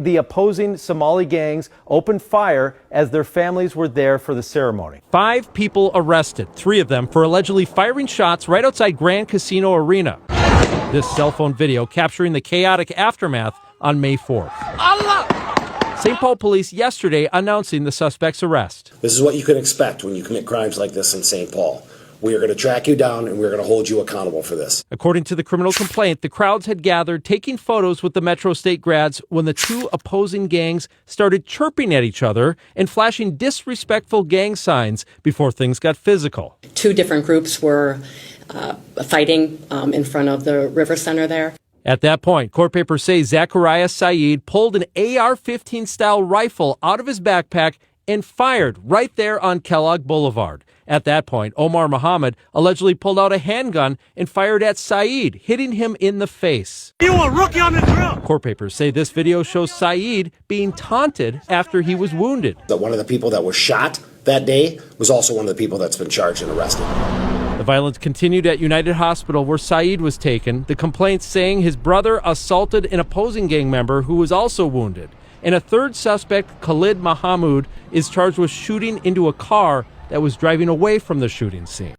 The opposing Somali gangs opened fire as their families were there for the ceremony. 5 people arrested, 3 of them for allegedly firing shots right outside Grand Casino Arena. This cell phone video capturing the chaotic aftermath on May 4th. St. Paul police yesterday announcing the suspect's arrest. This is what you can expect when you commit crimes like this in St. Paul. We are going to track you down and we're going to hold you accountable for this. According to the criminal complaint, the crowds had gathered taking photos with the Metro State grads when the 2 opposing gangs started chirping at each other and flashing disrespectful gang signs before things got physical. 2 different groups were fighting in front of the River Center there. At that point, court papers say Zachariah Saeed pulled an AR-15 style rifle out of his backpack and fired right there on Kellogg Boulevard. At that point, Omar Muhammad allegedly pulled out a handgun and fired at Saeed, hitting him in the face. You a rookie on the drill! Court papers say this video shows Saeed being taunted after he was wounded. That one of the people that was shot that day was also one of the people that's been charged and arrested. The violence continued at United Hospital where Saeed was taken, the complaints saying his brother assaulted an opposing gang member who was also wounded. And a third suspect, Khalid Mahamud, is charged with shooting into a car that was driving away from the shooting scene.